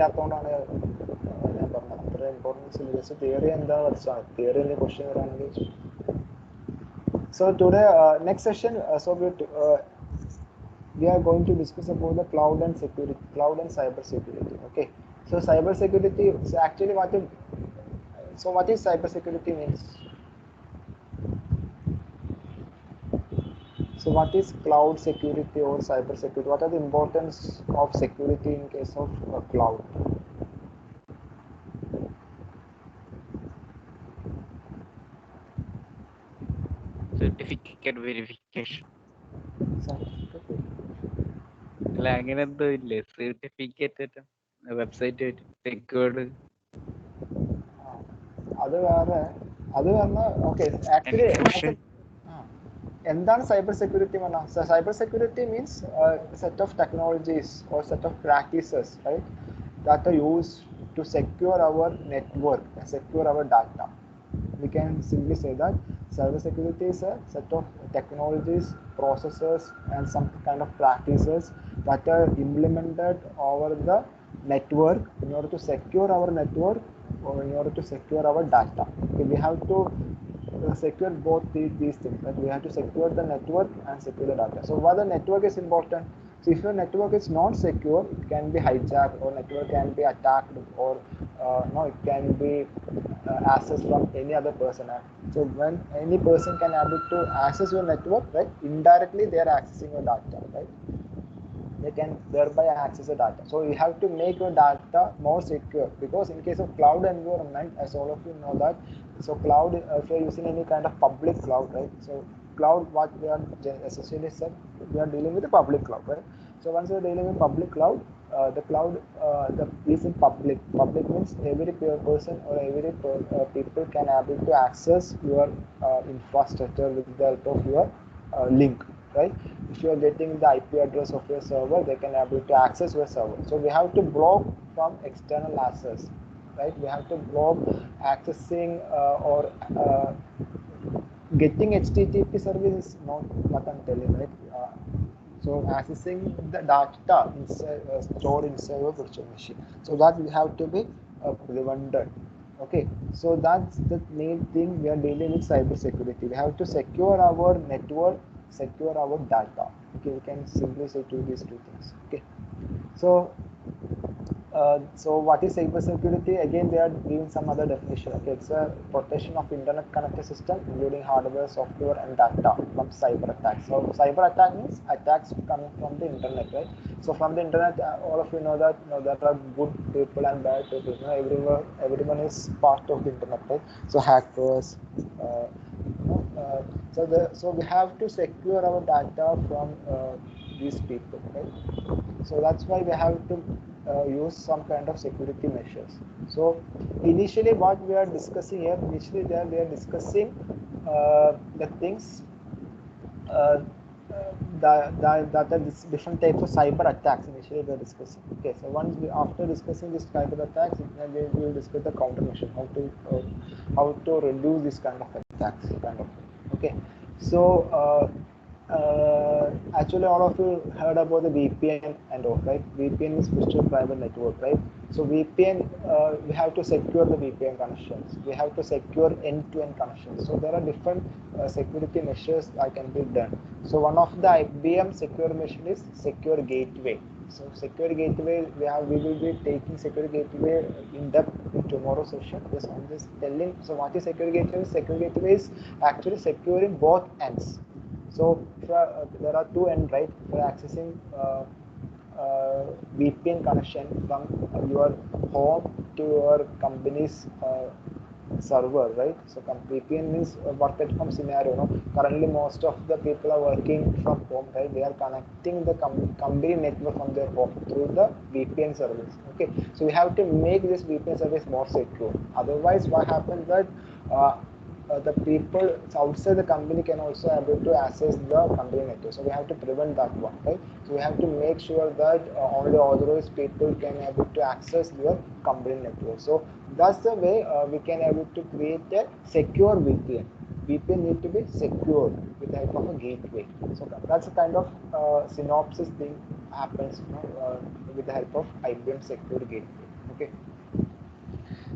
ഇല്ലാത്തതുകൊണ്ടാണ് ഞാൻ പറഞ്ഞത് അത്ര ഇമ്പോർട്ടൻസ് ഇല്ല. ജസ്റ്റ് തിയറി എന്താണെന്ന് പഠിച്ചാൽ തിയറി എന്തെങ്കിലും question വരാണെങ്കിൽ. So today next session we are going to discuss about the cloud and security, cloud and cyber security. Okay, so cyber security is actually what is cyber security means. So what is cloud security or cyber security? What are the importance of security in case of cloud? Certificate verification അല്ല അങ്ങനെ എന്തോ ഇല്ലേ? Certificate website secured അത് വേറെ. അത് പറഞ്ഞാൽ okay actually എന്താണ് cyber security പറഞ്ഞാൽ? Cyber security means set of technologies or set of practices right that are used to secure our network and secure our data. We can simply say that cyber security is a set of technologies, processes and some kind of practices that are implemented over the network in order to secure our network or in order to secure our data. Okay, we have to secure both these things. Right? We have to secure the network and secure the data. So why the network is important? So if your network is not secure, it can be hijacked or network can be attacked or it can be accessed from any other person. So when any person can able to access your network, right, indirectly they are accessing your data, right? They can thereby access the data. So you have to make your data more secure, because in case of cloud environment, as all of you know that, so cloud, if you're using any kind of public cloud, right? So cloud, what we are essentially said, we are dealing with the public cloud, right? So once you're dealing with public cloud, the cloud is in public. Public means every person or every people can able to access your infrastructure with the help of your link, right? If you are getting the IP address of your server, they can able to access your server. So we have to block from external access, right? We have to block accessing or getting HTTP service is not what I'm telling, right? So accessing the data stored inside your virtual machine, so that we have to be prevented. Okay, so that's the main thing we are dealing with cyber security. We have to secure our network, secure our data. Okay, we can simply say these two things. Okay, so what is cyber security? Again, they are giving some other definition. Okay, it's a protection of internet connected system, including hardware, software, and data from cyber attacks. So cyber attack means attacks coming from the internet, right? So from the internet, all of you know that there are good people and bad people. Everyone is part of the internet, right? So hackers. So we have to secure our data from these people, right? So that's why we have to use some kind of security measures. So initially what we are discussing here, we are discussing the things that are different types of cyber attacks. Initially we are discussing. Okay, so after discussing this type of attacks, then we will discuss the countermeasure, how to reduce this kind of attacks, kind of. Okay, so actually all of you heard about the VPN and all, right? VPN is virtual private network, right? So VPN, we have to secure the VPN connections. We have to secure end-to-end connections. So there are different security measures that can be done. So one of the IBM secure measure is secure gateway. So secure gateway, we will be taking secure gateway in depth in tomorrow's session. Yes, I'm just telling. So what is secure gateway? Secure gateway is actually securing both ends. So there are two ends, right? For accessing VPN connection from your home to your company's server, right? So VPN means work at home scenario. No? Currently, most of the people are working from home, right? They are connecting the company network from their home through the VPN service. Okay, so we have to make this VPN service more secure. Otherwise, what happens that the people outside the company can also able to access the company network. So we have to prevent that one, right? So we have to make sure that only authorized people can able to access your company network. So that's the way we can able to create a secure VPN. VPN need to be secured with the help of a gateway. So that's a kind of synopsis thing happens with the help of IBM secure gateway. Okay.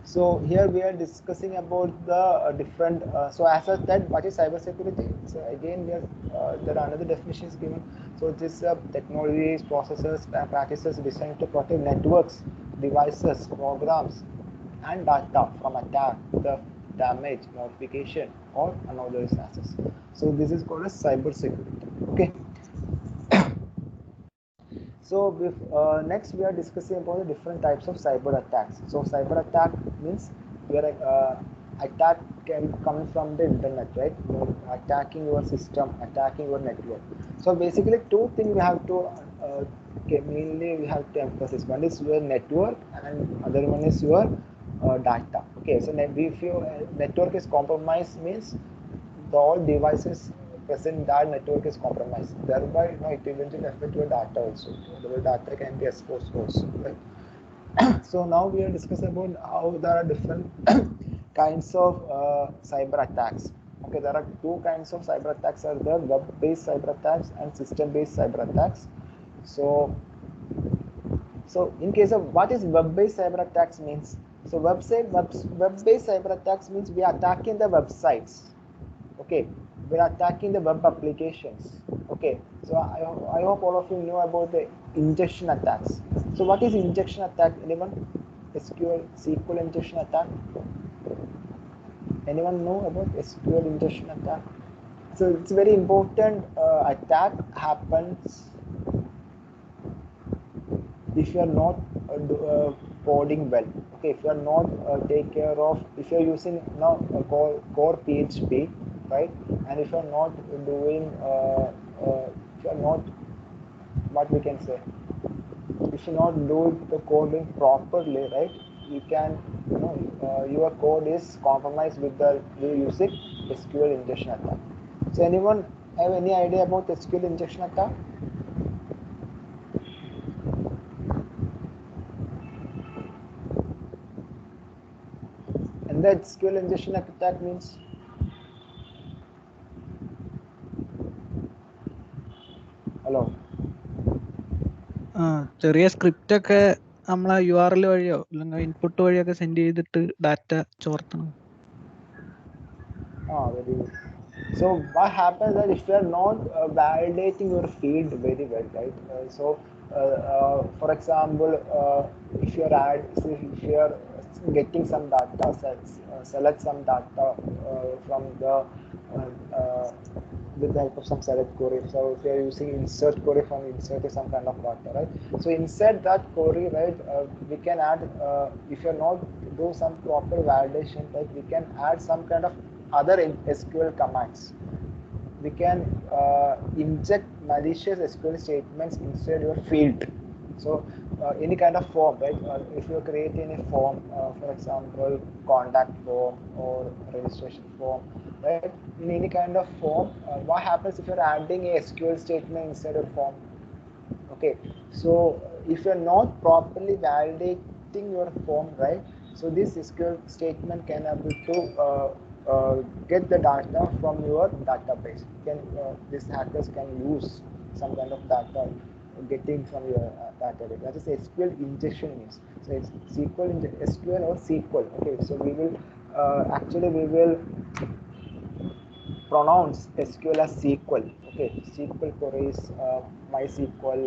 So here we are discussing about the different. So as I said, what is cybersecurity? So again, we are there are another definitions given. So this technologies, processes, and practices designed to protect networks, devices, programs, and data from attack, theft, damage, modification, or unauthorized access. So this is called as cybersecurity. Okay. So next we are discussing about the different types of cyber attacks. So cyber attack means where attack can come from the internet, right? Attacking your system, attacking your network. So basically two things we have to mainly we have to emphasize. One is your network and other one is your data. Okay, so if your network is compromised means the all devices present in that network is compromised. Thereby, it eventually affect your data also. The data can be exposed also. Right? So now we are discussing about how there are different kinds of cyber attacks. Okay, there are two kinds of cyber attacks: are there web-based cyber attacks and system-based cyber attacks. So in case of what is web-based cyber attacks means, so web-based cyber attacks means we are attacking the websites. Okay, we are attacking the web applications. Okay, so I hope all of you know about the injection attacks. So what is injection attack? Anyone? SQL injection attack? Anyone know about SQL injection attack? So it's very important. Attack happens if you are not coding well. Okay, if you are not take care of, if you are using now core PHP, right, and if you are not doing if you are not, what we can say, if you not do the coding properly, right, you can, your code is compromised with the using SQL injection attack. So anyone have any idea about SQL injection attack? And that SQL injection attack means, hello, ചെറിയ script ഒക്കെ നമ്മളെ URL വഴിയോ അല്ലെങ്കിൽ input വഴിയൊക്കെ send ചെയ്തിട്ട് data ചോർത്തണം. very good. So what happens that if you are not validating your field very well, right? For example, if you are getting some data sets, select some data from the with the help of some select query. So if you are using insert query, from insert some kind of data, right? So inside that query, right, we can add, if you are not do some proper validation, right, we can add some kind of other SQL commands. We can inject malicious SQL statements inside your field. So any kind of form, right? If you create any form, for example, contact form or registration form, right? In any kind of form, what happens if you're adding a SQL statement inside a form? Okay, so if you're not properly validating your form, right, so this SQL statement can able to get the data from your database. These hackers can use some kind of data getting from your database. That is SQL injection means. So it's SQL or SQL. Okay, so we will we will pronounce SQL as SQL. Okay, SQL queries, MySQL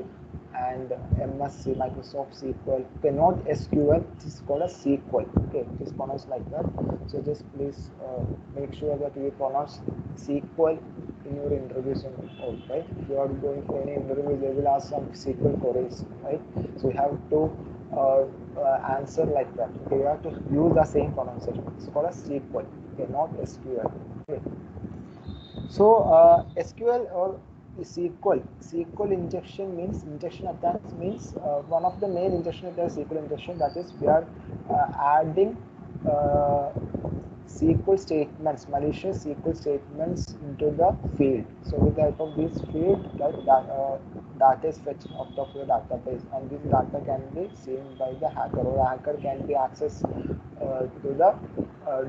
and MSC, Microsoft SQL. Okay, not SQL, it is called as SQL. Okay, it is pronounced like that. So just please make sure that you pronounce SQL in your interviews, right? If you are going for any interview, they will ask some SQL queries, right? So you have to answer like that. Okay, you have to use the same pronunciation. It's called as SQL. Okay, not SQL. Okay. So SQL or SQL injection means, injection attacks means one of the main injection attacks SQL injection, that is we are adding SQL statements, malicious SQL statements into the field. So with the help of this field, data is fetched out of your database, and this data can be seen by the hacker, or the hacker can be accessed to the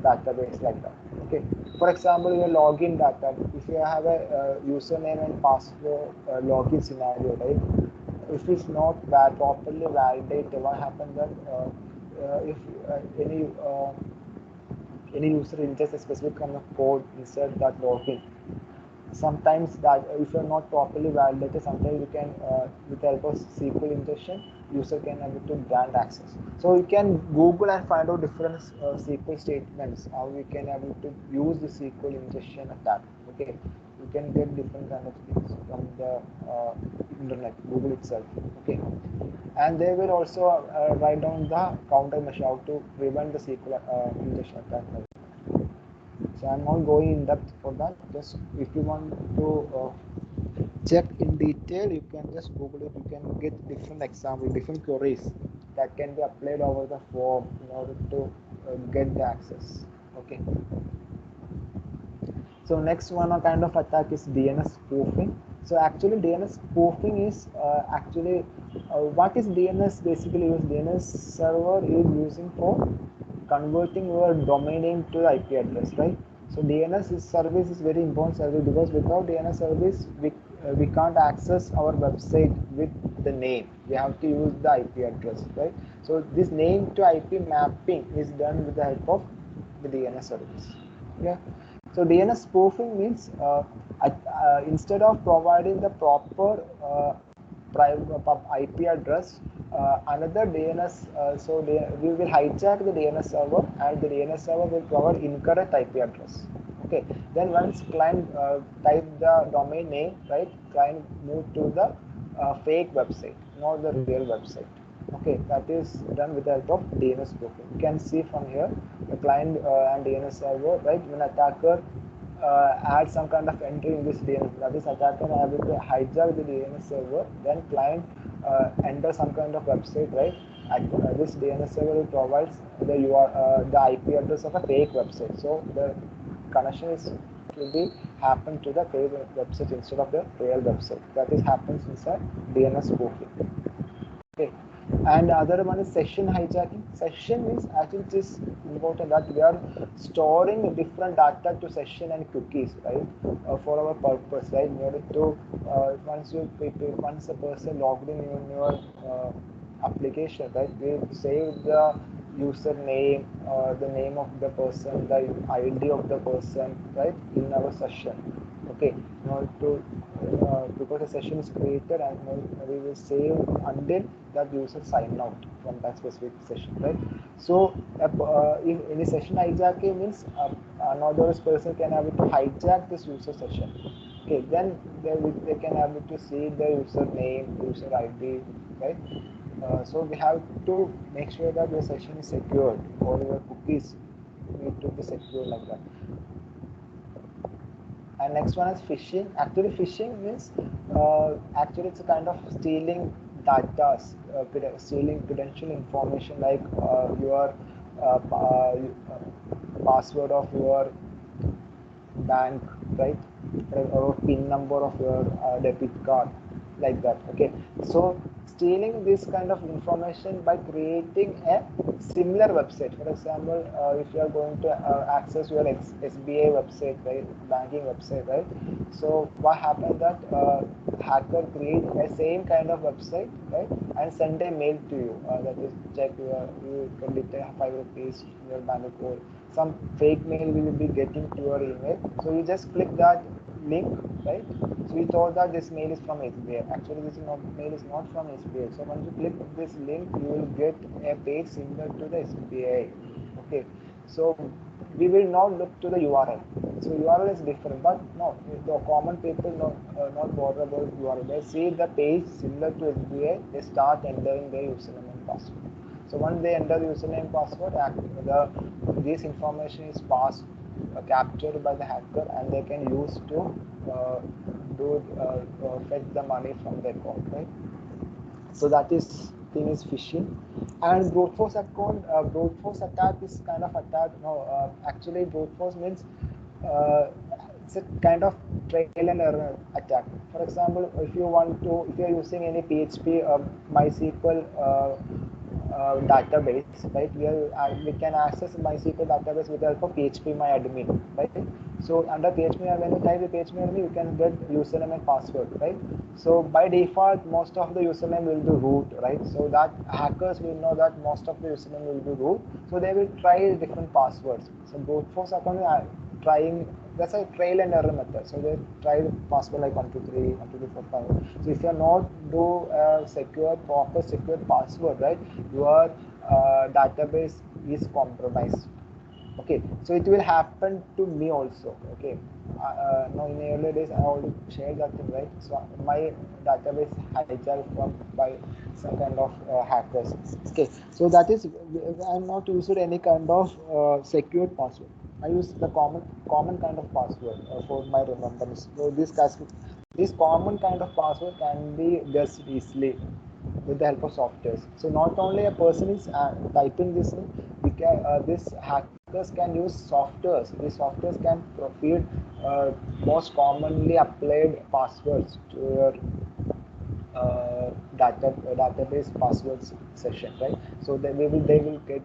database like that. Okay. For example, your login data. If you have a username and password login scenario, right? If it's not properly validated, what happens that if any user injects a specific kind of code inside that login, sometimes that if you're not properly validated, sometimes you can with the help of SQL injection, user can able to grant access. So you can Google and find out different SQL statements, how we can able to use the SQL injection attack. Okay, you can get different kind of things from the internet, Google itself. Okay, and they will also write down the countermeasure how to prevent the SQL injection attack. So I'm not going in depth for that. Just if you want to check in detail, you can just Google it. You can get different examples, different queries that can be applied over the form in order to get the access. Okay. So next one kind of attack is DNS spoofing. So actually DNS spoofing is what is DNS basically used? DNS server is using for converting your domain name to the IP address, right? So DNS service is very important service, because without DNS service we can't access our website with the name. We have to use the IP address, right? So this name to IP mapping is done with the help of the DNS service. Yeah. So DNS spoofing means instead of providing the proper IP address, another DNS, we will hijack the DNS server, and the DNS server will provide incorrect IP address. Okay, then once client type the domain name, right, client move to the fake website, not the real website. Okay, that is done with the help of DNS spoofing. You can see from here the client and DNS server, right? When attacker add some kind of entry in this DNS, that is attacker able to hijack the DNS server, then client enter some kind of website, right? This DNS server provides the IP address of a fake website. So the connection will be happen to the fake website instead of the real website. That is happens inside DNS spoofing. Okay. And the other one is session hijacking. Session means actually it is important that we are storing different data to session and cookies, right, for our purpose, right? In order to once a person logged in your application, right, we save the username, the name of the person, the ID of the person, right, in our session. Okay, in order to because the session is created, and we will save until that user sign out from that specific session, right? So if any session hijacking means another person can have to hijack this user session. Okay, then they can have to see the user name, user ID, right? So we have to make sure that your session is secured, or your cookies need to be secure like that. And next one is phishing. Actually, phishing means actually it's a kind of stealing data, stealing credential information, like your password of your bank, right, or PIN number of your debit card, like that. Okay, so stealing this kind of information by creating a similar website. For example, if you are going to access your SBA website, right, banking website, right, so what happened that hacker create a same kind of website, right, and send a mail to you, that is check you can detain 5 rupees in your bank account. Some fake mail will be getting to your email, so you just click that link, right? So we thought that this mail is from SBI. Actually, this mail is not from SBI. So once you click this link, you will get a page similar to the SBI. Okay, so we will not look to the URL. So URL is different, but no, the common people not bother about URL. They see the page similar to SBI, they start entering their username and password. So once they enter the username and password, this information is captured by the hacker, and they can use to fetch the money from their account, right? So that is thing is phishing. And brute force attack is kind of attack. No, actually brute force means it's a kind of trial and error attack. For example, if you're using any PHP MySQL database, right? We can access MySQL database with the help of phpMyAdmin, right? So under phpMyAdmin, when you type the phpMyAdmin, you can get username and password, right? So by default, most of the username will be root, right? So that hackers will know that most of the username will be root, so they will try different passwords. So brute force account trying, that's a trial and error method. So they try password like 123, 1234, 5. So if you're not do a proper secure password, right, your database is compromised. Okay, so it will happen to me also. Okay, now in the earlier days I already shared that thing, right? So my database hijacked by some kind of hackers. Okay, so that is, I'm not using any kind of secured password. I use the common kind of password for my remembrance. So this common kind of password can be guessed easily with the help of softwares. So not only a person is typing this in, this hackers can use softwares. These softwares can feed most commonly applied passwords to your database passwords session, right? So they will get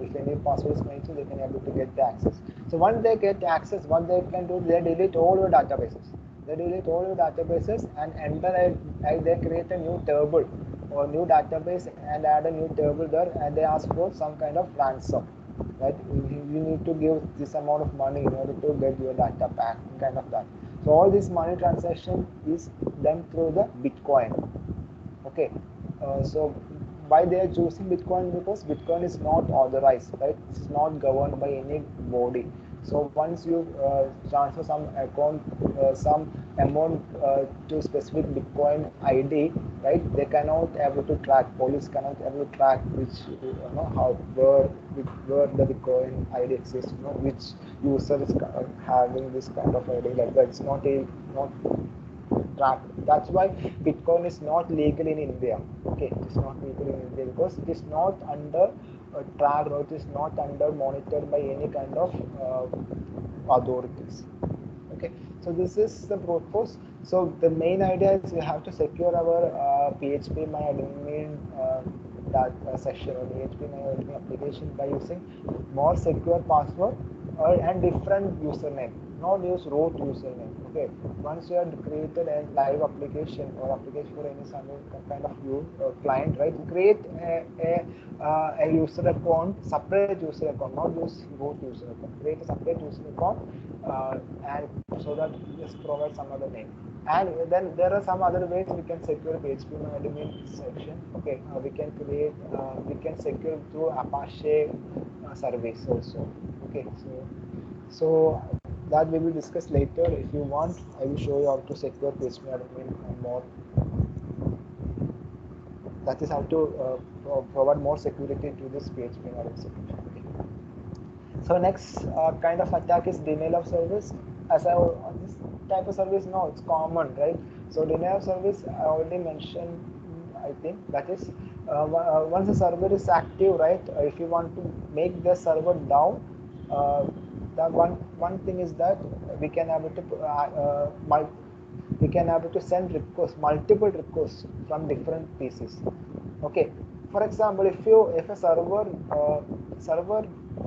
if any password is made, so they can able to get the access. So once they get access, what they can do, they delete all your databases. They delete all your databases and they create a new table or new database and add a new table there, and they ask for some kind of ransom, right? You need to give this amount of money in order to get your data back, kind of that. So all this money transaction is done through the Bitcoin. Okay, so why they are choosing Bitcoin? Because Bitcoin is not authorized, right? It's not governed by any body. So once you transfer some amount to specific Bitcoin ID, right? They cannot able to track. Police cannot able to track which where the Bitcoin ID exists. Which user is having this kind of ID like that. It's not track. That's why Bitcoin is not legal in India. Okay, it is not legal in India because it is not under tracked, or it is not under monitored by any kind of authorities. Okay, so this is the brute force. So the main idea is we have to secure our phpMyAdmin that session or phpMyAdmin application by using more secure password and different username. Not use root username. Okay, once you have created a live application or application for any some kind of client, right? Create a user account, separate user account, not use root user account. Create a separate user account and so that you just provide some other name. And then there are some other ways we can secure phpMyAdmin section. Okay, we can secure through Apache service also. Okay, so that we will discuss later. If you want, I will show you how to secure phpMyAdmin more. That is how to provide more security to this phpMyAdmin section. Okay. So next kind of attack is denial of service. As this type of service, no, it's common, right? So denial of service, I already mentioned. I think that is once the server is active, right? If you want to make the server down, the one thing is that we can able to send requests, multiple requests from different PCs. Okay, for example, if a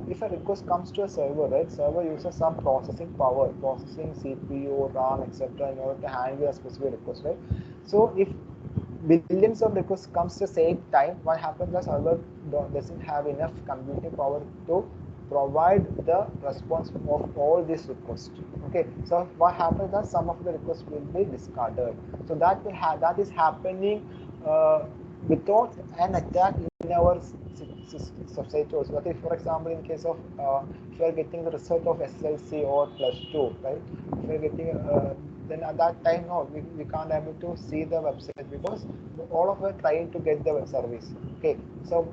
if a request comes to a server, right? Server uses some processing power, processing CPU, RAM, etc. in order to handle a specific request, right? So if billions of requests comes at the same time, what happens? The server doesn't have enough computing power to provide the response of all these requests. Okay, so what happens is some of the requests will be discarded. So that is happening without an attack in our society also. Okay, for example, in case of if you are getting the result of SLC or +2, right? If you are getting then at that time, no, we can't able to see the website because all of us are trying to get the web service. Okay, so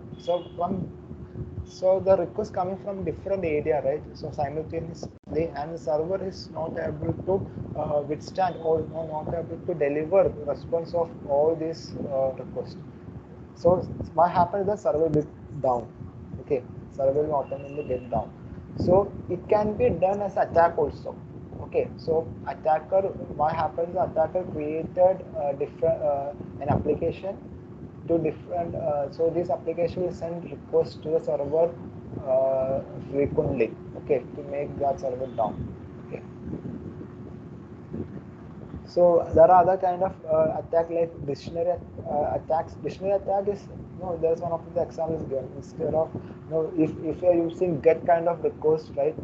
the request coming from different area, right? So simultaneously, and the server is not able to withstand or not able to deliver response of all these requests. So what happens? The server will get down. Okay, server will automatically get down. So it can be done as attack also. Okay, so attacker, what happens? The attacker created different an application to different. So this application will send requests to the server frequently. Okay, to make that server down. Okay. So there are other kind of attack like dictionary attacks. Dictionary attack is there's one of the examples given. Instead of if you are using get kind of request, right,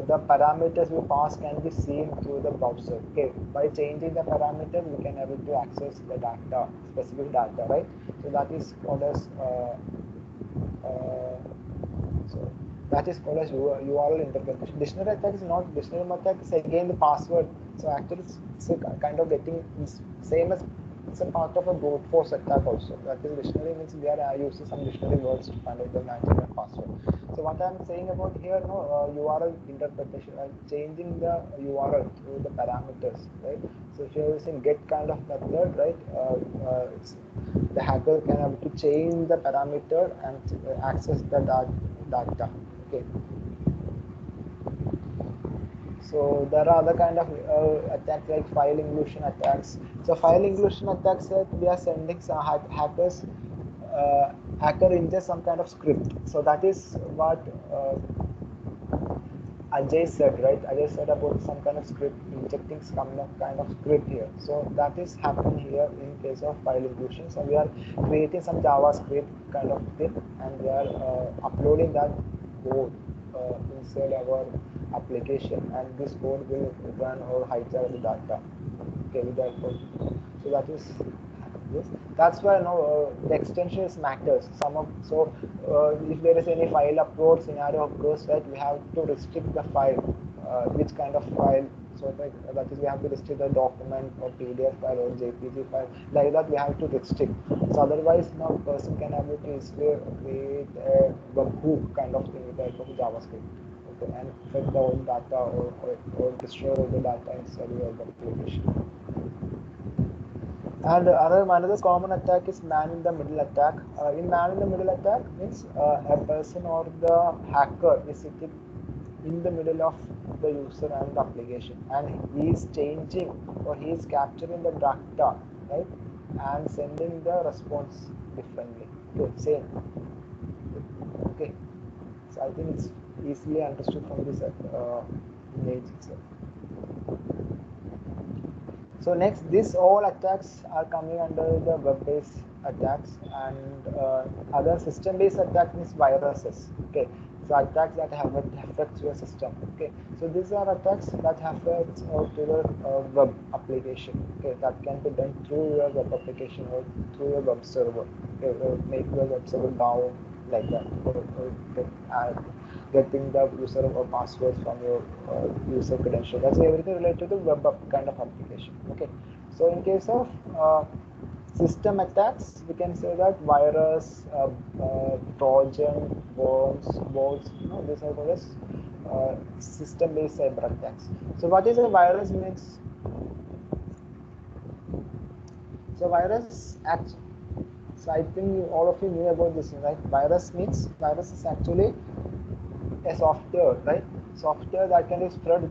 the parameters we pass can be seen through the browser. Okay, by changing the parameters we can able to access the data, specific data, right? So that is called as so that is called as URL interpretation. Dictionary attack is not dictionary attack is again the password. So actually it's a kind of getting same as it's a part of a brute force attack also. That is dictionary means we are using some dictionary words to find out the matching and password. So what I am saying about here, URL interpretation, right? Changing the URL through the parameters, right? So if you are using get kind of method, right, the hacker can have to change the parameter and access the data. Okay. So there are other kind of attacks like file inclusion attacks. So file inclusion attacks, we are sending some hackers. Hacker injects some kind of script. So that is what Ajay said, right? Ajay said about some kind of script, injecting some kind of script here. So that is happening here in case of file inclusion. So we are creating some JavaScript kind of thing, and we are uploading that code inside our application, and this code will run or hijack the data. Okay, with that code. So that is this. That's why the extensions matters. If there is any file upload scenario occurs, right, we have to restrict the file, which kind of file. So that is we have to restrict the document or PDF file or JPG file. Like that we have to restrict. So otherwise, no person can able to easily create a webhook kind of thing with the help of JavaScript. Okay, and fetch the old data or destroy all the data inside your web application. And another common attack is man-in-the-middle attack. In man-in-the-middle attack means a person or the hacker is sitting in the middle of the user and the application, and he is changing or he is capturing the data, right, and sending the response differently. Okay, same. Okay, so I think it's easily understood from this image itself. So next, these all attacks are coming under the web-based attacks, and other system-based attack means viruses. Okay, so attacks that affect your system. Okay, so these are attacks that affect to the web application. Okay, that can be done through your web application or through your web server. Okay, or make your web server down like that, or getting the user or password from your user credential. That's everything related to web kind of application. Okay, so in case of system attacks, we can say that virus, Trojan, worms, bots, these are called as system-based cyber attacks. So what is a virus means? So virus acts. So I think all of you knew about this, right? Virus is actually a software, right? Software that can be spread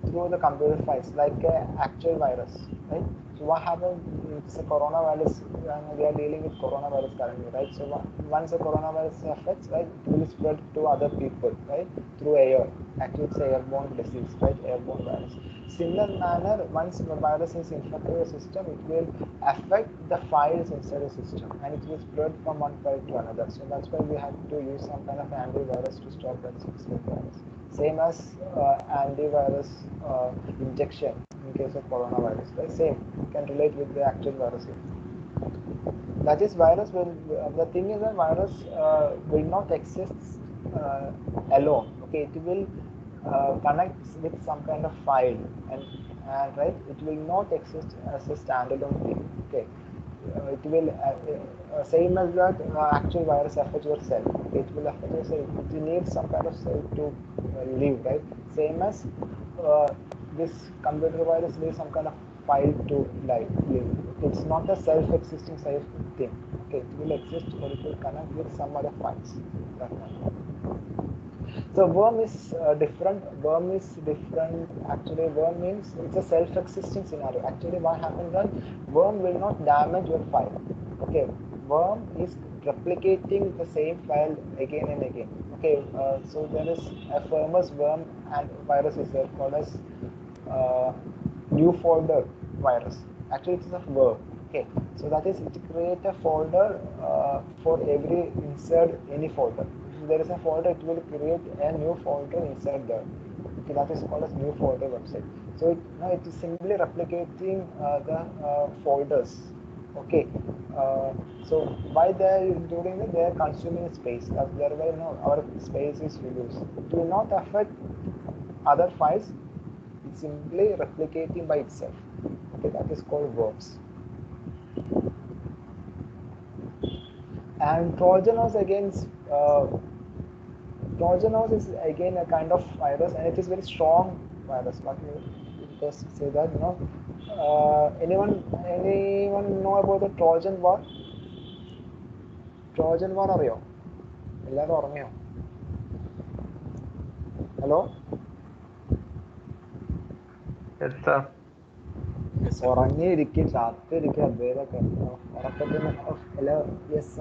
through the computer files, like an actual virus, right? So what happens? It's a coronavirus, and we are dealing with coronavirus currently, right? So once the coronavirus affects, right, it will spread to other people, right, through air. Actually, it's an airborne disease, right? Airborne virus. Similar manner, once the virus is infected the system, it will affect the files inside the system, and it will spread from one file to another. So that's why we have to use some kind of antivirus to stop that spread virus. Same as antivirus injection in case of coronavirus, right? Same, can relate with the actual virus. That is, virus will. The thing is that virus will not exist alone. Okay, it will connect with some kind of file, and right, it will not exist as a standalone thing. Okay, it will same as that actual virus affects your cell. It will affect your cell. It needs some kind of cell to live, right? Same as this computer virus needs some kind of file to live. It's not a self-existing thing. Okay, it will exist or it will connect with some other files. That matter. So worm is different. Worm is different. Actually, worm means it's a self-existing scenario. Actually, what happens is worm will not damage your file. Okay, worm is replicating the same file again and again. Okay, so there is a famous worm and virus is there called as new folder virus. Actually, it's a worm. Okay, so that is it create a folder for every insert any folder. If there is a folder, it will create a new folder inside there. Okay, that is called as new folder website. So it is simply replicating the folders. Okay, so why they are doing it? They are consuming space. Thereby, our space is reduced. It will not affect other files. It's simply replicating by itself. Okay, that is called worms. And Trojan horse Trojan horse is again a kind of virus, and it is very strong virus. But just say that anyone know about the Trojan war? Trojan war അറിയോ? എല്ലാവരും ഉറങ്ങിയോ? Hello? ഉറങ്ങിയിരിക്കും, ചാത്തിരിക്കും, അദ്ദേഹമൊക്കെ ഉറക്കത്തിന് yes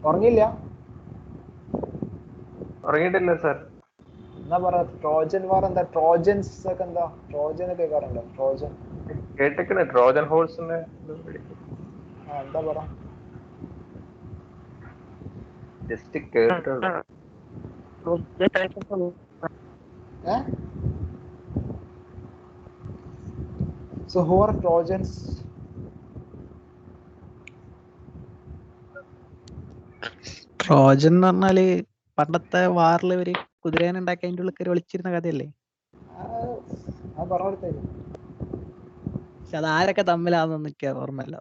ഉറങ്ങിയില്ല? ഉറങ്ങിയിട്ടില്ല sir. എന്നാ പറ Trojan വാർ എന്താ? Trojans ഒക്കെ എന്താ? ട്രോജൻ ഒക്കെ കേൾക്കാറുണ്ടോ? ട്രോജൻ കേട്ടിക്കണേ, ട്രോജൻ ഹോഴ്സിനെ എന്താ പറ? ജസ്റ്റ് കേട്ടിട്ടുള്ളൂ. So who are Trojans? Trojan എന്ന് പറഞ്ഞാല് പണ്ടത്തെ വാറിൽ ഇവര് കുതിരേനെ ഉണ്ടാക്കി അതിന്റെ ഉള്ളിൽ കയറി ഒളിച്ചിരുന്ന കഥയല്ലേ? പക്ഷെ അത് ആരൊക്കെ തമ്മിലാണെന്ന് എനിക്ക് ഓർമ്മയില്ല.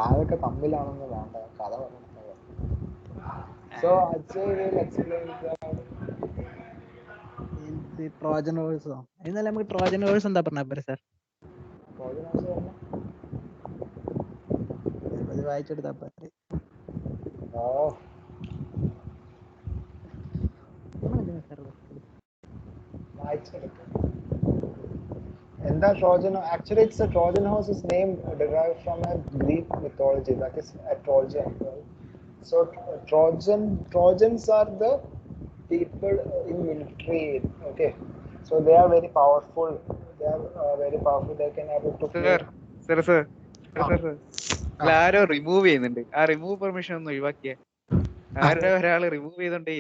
ആരൊക്കെ തമ്മിലാണെന്ന് വേണ്ട, കഥ പറഞ്ഞു. So Ajay will explain ഇത് ട്രോജൻ ഹോഴ്സോ? എന്നാലും നമുക്ക് ട്രോജൻ ഹോഴ്സ് എന്താ പറഞ്ഞ സാർ? അത് വായിച്ചെടുത്താ പോരെ. എന്താ Trojan? Actually, it's a Trojan horse is name derived from a Greek mythology, that is a Trojan. So Trojans are the people in military. Okay, so they are very powerful. They are very powerful. They can able to. Arrow remove ചെയ്യുന്നുണ്ട്. ആ remove permission ഒന്ന് ഒഴിവാക്കിയ ആരോ ഒരാള് remove ചെയ്തോണ്ടേ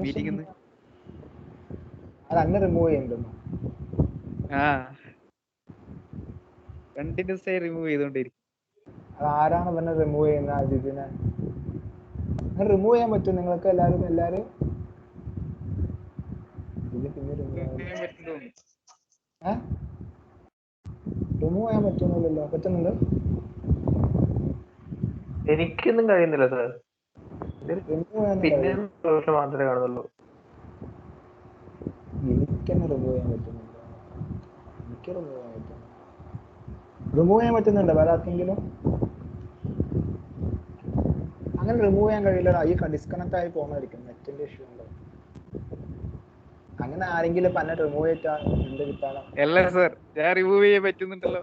meeting. അത് അന്നെ remove ചെയ്യണ്ടെന്നോ? Continuous ആയി remove ചെയ്തോണ്ടിരിക്കും. അത് ആരാണ് പിന്നെ റിമൂവ് ചെയ്യുന്നത്? അജിതിനെ റിമൂവ് ചെയ്യാൻ പറ്റും നിങ്ങൾക്ക് എല്ലാരും? റിമൂവ് ചെയ്യാൻ പറ്റുന്നില്ലല്ലോ. പറ്റുന്നുണ്ട്? എനിക്കൊന്നും കഴിയുന്നില്ല സാർ. പിന്നെ മാത്രമേ കാണുന്നുള്ളൂ. എനിക്കെന്നെ റിമൂവ് ചെയ്യാൻ പറ്റുന്നില്ല. എനിക്ക് റിമൂവ് ചെയ്യാൻ പറ്റുന്നു. റിമൂവ് ചെയ്യാൻ പറ്റുന്നുണ്ടോ വേറെ ആർക്കെങ്കിലും? അങ്ങനെ റിമൂവ് ചെയ്യാൻ കഴിയില്ല. ഈ ഡിസ്കണക്ട് ആയി പോകുന്നതായിരിക്കും, നെറ്റിന്റെ ഇഷ്യൂ ഉണ്ടോ? അങ്ങനെ ആരെങ്കിലും പന്നെ റിമൂവ് ചെയ്തിട്ട് എന്ത് കിട്ടാനോ? അല്ല സാർ, ഞാൻ റിമൂവ് ചെയ്യാൻ പറ്റുന്നുണ്ടല്ലോ.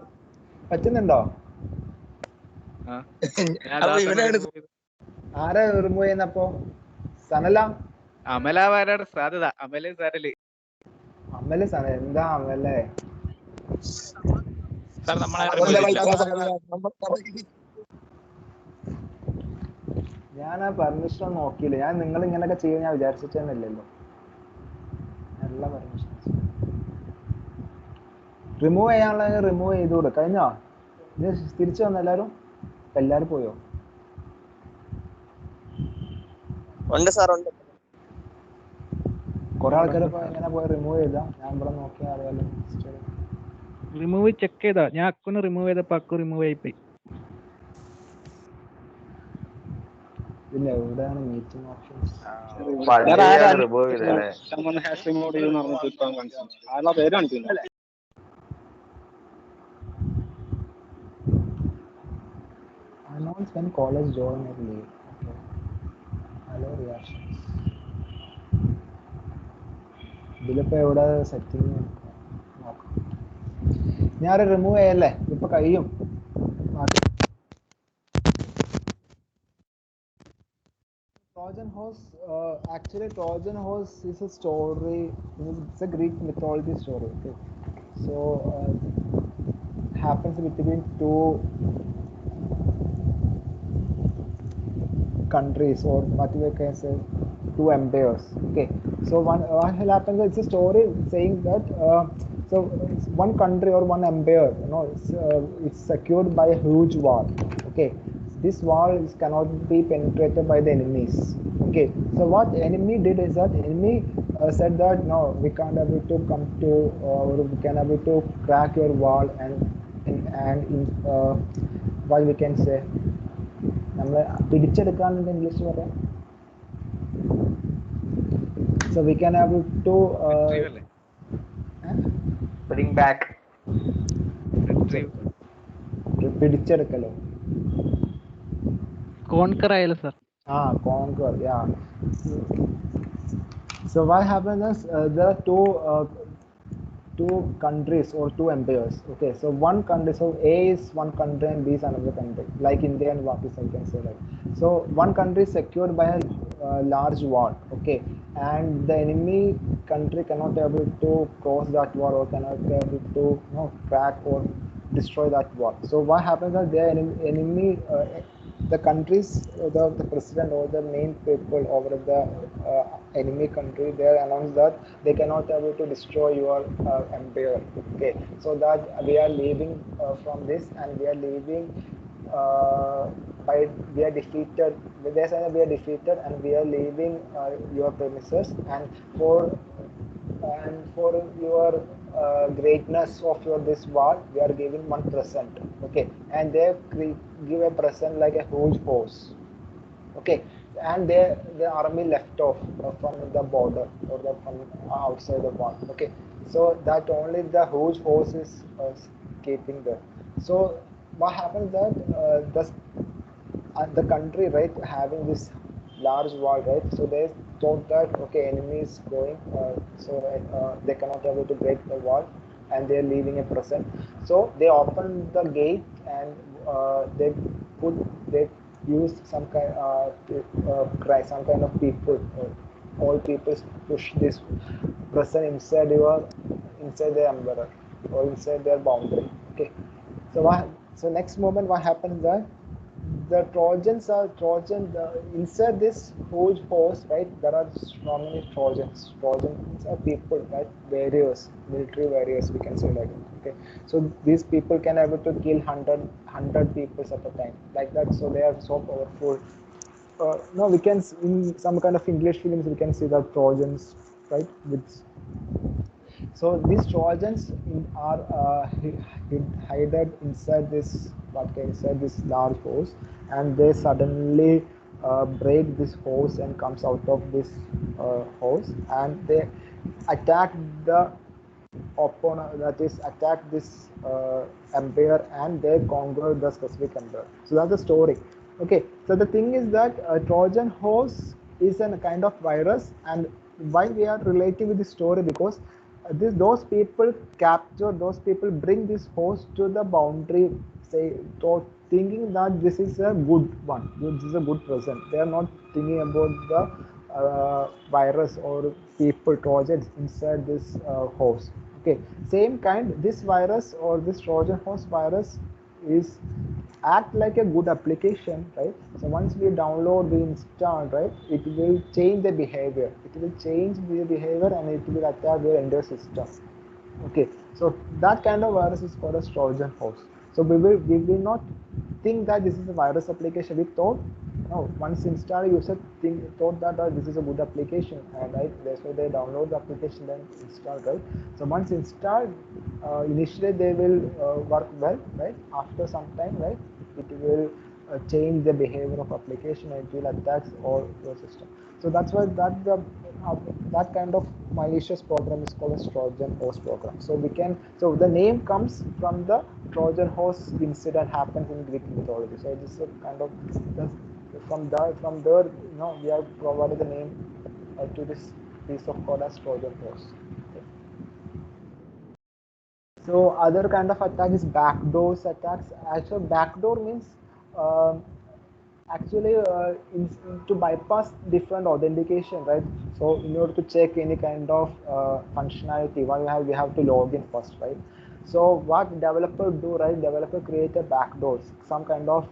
പറ്റുന്നുണ്ടോ? ആരാ റിമൂവ് ചെയ്യുന്നപ്പോ? സനല? അമലാവാനാണ് സാധ്യത. അമല് സനല്. അമല് സന എന്താ അമലേ? ഞാൻ ആ പെർമിഷൻ നോക്കിയില്ല. ഞാൻ നിങ്ങൾ ഇങ്ങനെയൊക്കെ ചെയ്യാൻ ഞാൻ വിചാരിച്ചിട്ടൊന്നുമില്ലല്ലോ. എല്ലാ പെർമിഷൻ റിമൂവ് ചെയ്യാനുള്ള റിമൂവ് ചെയ്തുകൂടെ? കഴിഞ്ഞോ? ഇത് തിരിച്ചു വന്നു എല്ലാരും? എല്ലാരും പോയോ? കുറെ ആൾക്കാർ എങ്ങനെ പോയി റിമൂവ് ചെയ്താ? ഞാൻ ഇവിടെ നോക്കിയാൽ അറിയാലോ. റിമൂവ് ചെക്ക് ചെയ്താ? ഞാൻ അക്കുന്ന് റിമൂവ് ചെയ്തപ്പോ അക്കു റിമൂവ് ആയിപ്പോയി. പിന്നെ എവിടെയാണ് മീറ്റിംഗ് ഓപ്ഷൻസ്? റിമൂവ് ചെയ്തല്ലേ? Announce when college join or leave. Okay. Hello. reactions. ഇതിലിപ്പോ എവിടെ സെറ്റിംഗ് നോക്കാം. ഞാൻ റിമൂവ് ചെയ്യല്ലേ, ഇപ്പൊ കഴിയും. Trojan horse, actually Trojan horse is a story, it's a Greek mythology story. Okay, so it happens between two countries, or what we can say, two empires. Okay, so what will happen, it's a story saying that so it's one country or one empire, it's secured by a huge wall. Okay, this wall cannot be penetrated by the enemies. Okay, so what enemy did is that enemy said that no, we can't able to come to, or we can able to crack your wall, and what we can say, നമ്മൾ പിടിച്ചെടുക്കാന്നുണ്ട് English പറയാം. So we can able to bring back. പിടിച്ചെടുക്കലോ, conquer ആയാലും sir. conquer, yeah. So what happens is there are two countries or two empires. Okay, so one country, so A is one country and B is another country, like India and Pakistan, can say that. So one country is secured by a large wall. Okay, and the enemy country cannot able to cross that wall, or cannot able to crack or destroy that wall. So what happens is their enemy, the countries, the president or the main people over the enemy country, they announce that they cannot able to destroy your empire. Okay, so that we are leaving from this, and we are leaving we are defeated. They say we are defeated and we are leaving your premises, and for your greatness of your this wall, we are giving one present. Okay, and they give a present like a huge horse. Okay, and the army left off from the border, or from outside the wall. Okay, so that only the huge horse is keeping there. So what happens that the country, right, having this large wall, right, so they thought that okay, enemy is going, so they cannot able to break the wall, and they are leaving a present. So they open the gate, and they use some kind some kind of people, all people push this present inside the emperor, or inside their boundary. Okay, so next moment what happens that the Trojans inside this huge horse, right, there are so many Trojans are people, right, warriors, military warriors, we can say like that. Okay, so these people can able to kill 100 people at a time, like that. So they are so powerful. No, we can, in some kind of English films, we can see the Trojans, right, with. So these Trojans are hidden inside this large horse, and they suddenly break this horse and comes out of this horse, and they attack the opponent, that is attack this empire, and they conquer the specific empire. So that's the story. Okay, so the thing is that Trojan horse is a kind of virus, and why we are relating with this story, because those people bring this horse to the boundary, say, thinking that this is a good one, this is a good present. They are not thinking about the virus or people, Trojans inside this horse. Okay, same kind, this virus or this Trojan horse virus is act like a good application, right? So once we download, we install, right, it will change the behavior, and it will attack your entire system. Okay, so that kind of virus is called a Trojan horse. So we will not think that this is a virus application. We thought, no, once installed, user thought that this is a good application, and right, that's why they download the application, then install, right? So once installed, initially they will work well, right? After some time, right, it will change the behavior of application, and it will attack all your system. So that's why that kind of malicious program is called a Trojan horse program. So the name comes from the Trojan horse incident happens in Greek mythology. So this is a kind of from there, we have provided the name to this piece of code as Trojan horse. Okay. So other kind of attack is backdoors attacks. Actually, backdoor means actually to bypass different authentication, right? So in order to check any kind of functionality, we have to log in first, right? So what developer do, right? Developer create a backdoors, some kind of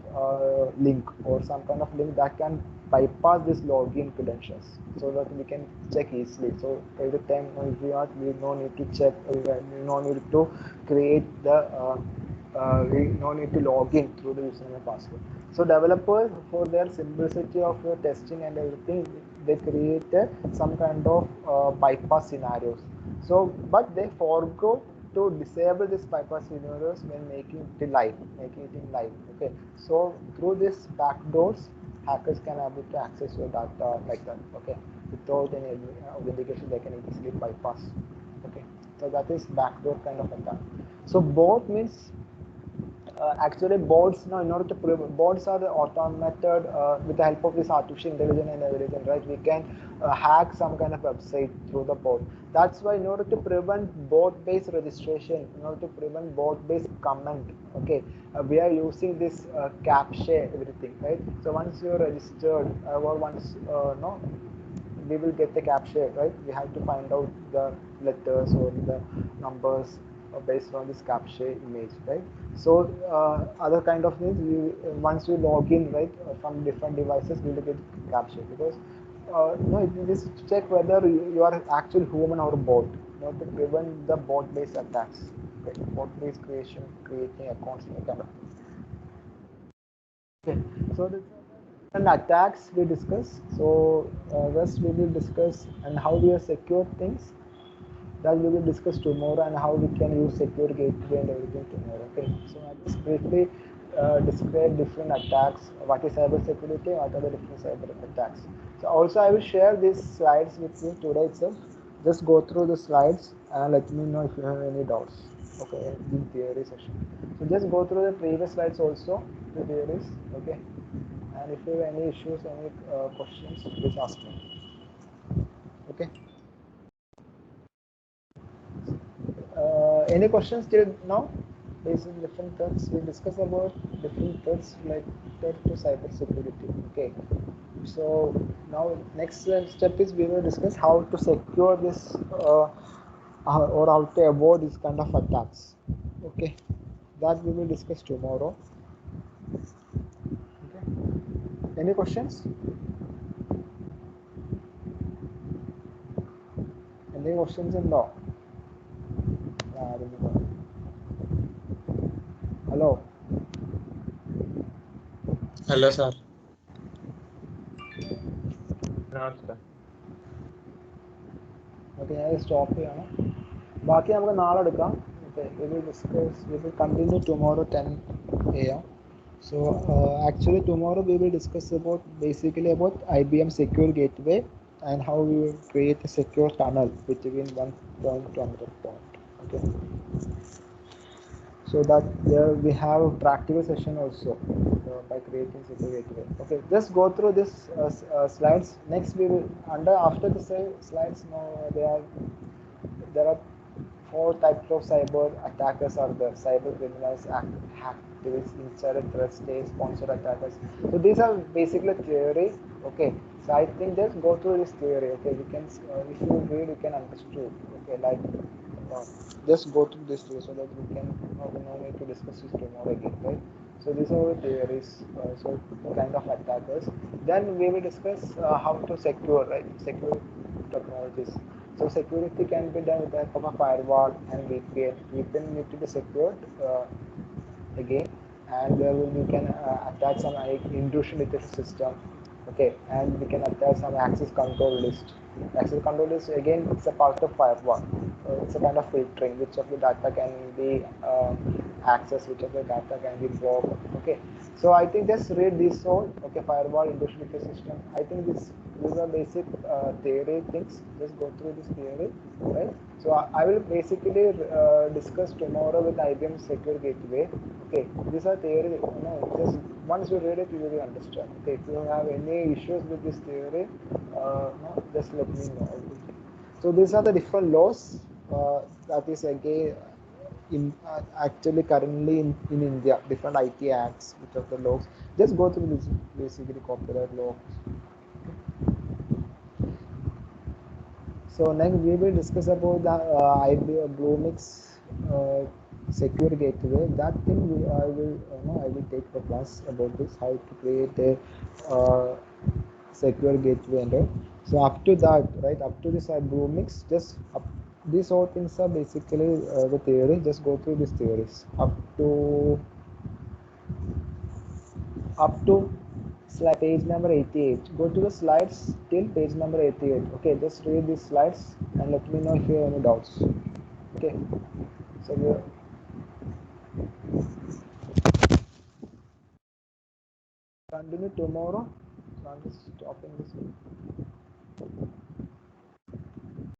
link or some kind of link that can bypass this login credentials, so that we can check easily. So every time we no need to check, we no need to create the we no need to log in through the username and password. So developers, for their simplicity of testing and everything, they created some kind of bypass scenarios. So, but they forgot to disable this bypass scenarios when making it live. Okay. So through this backdoors, hackers can able to access your data like that. Okay. Without any authentication, they can easily bypass. Okay. So that is backdoor kind of attack. So bot means actually bots, in order to bots are automated with the help of this artificial intelligence and everything, right? We can hack some kind of website through the bot. That's why in order to prevent bot-based registration, in order to prevent bot-based comment, okay, we are using this CAPTCHA everything, right? So once you're registered or once we will get the CAPTCHA, right? We have to find out the letters or the numbers based on this CAPTCHA image, right? So other kind of things, once you log in, right, from different devices, we will get CAPTCHA, because it is to check whether you are actual human or bot, to prevent the bot-based attacks, okay? Bot-based creating accounts, kind of thing. Okay, so the attacks we discuss. So rest we will discuss, and how we secure things, that we will discuss tomorrow, and how we can use secure gateway and everything tomorrow. Okay, so I just briefly describe different attacks, what is cyber security, what are the different cyber attacks. So also I will share these slides with you today itself. Just go through the slides and let me know if you have any doubts. Okay, in theory session. So just go through the previous slides also, the theories. Okay, and if you have any issues, any questions, please ask me. Okay. Any questions till now? Based on different threats, we discuss about different threats like threat to cyber security. Okay. So now next step is we will discuss how to secure this or how to avoid this kind of attacks. Okay. That we will discuss tomorrow. Okay. Any questions? Any questions in law? Hello. Hello, sir. Okay, I stop here. ബാക്കി നമുക്ക് നാളെ എടുക്കാം. Okay, we will continue tomorrow 10 a.m. So actually tomorrow we will discuss about basically about IBM Secure Gateway and how we will create a secure tunnel between one point to another point. Okay. So that there we have a practical session also by creating secure gateway. Okay, just go through this slides. Next we will after the slides now there are 4 types of cyber attackers are there: cyber criminals, hacktivists, insider threats, state sponsored attackers. So these are basically theory. Okay, so I think just go through this theory. Okay, you can if you read you can understand. Okay, like just go through this theory so that we can no need to discuss this tomorrow again, right? So these are the theories, so kind of attackers. Then we will discuss how to secure, right? Secure technologies. So security can be done with the help of a firewall and VPN. VPN need to be secured again, and we can attach some intrusion detection system. Okay, and we can attach some access control list. Access control list again, it's a part of firewall. So it's a kind of filtering which of the data can be access, which of the data can be blocked. Okay, so I think just read this all. Okay, firewall intrusion detection system. I think these are basic theory things. Just go through this theory, right? So I will basically discuss tomorrow with IBM Secure Gateway. Okay, these are theory. Just once you read it, you will understand. Okay, if you have any issues with this theory, just let me know. So these are the different laws that is again actually currently in India, different IT acts, which are the laws. Just go through this basically copyright law. So next we will discuss about the IBM Bluemix secure gateway. That thing I will take the class about this, how to create a secure gateway and all. So after that, right, up to this Bluemix, just these all things are basically the theory. Just go through these theories up to slide page number 88. Go to the slides till page number 88. Okay, just read these slides and let me know if you have any doubts. Okay, so we continue tomorrow. So I'm just stopping this.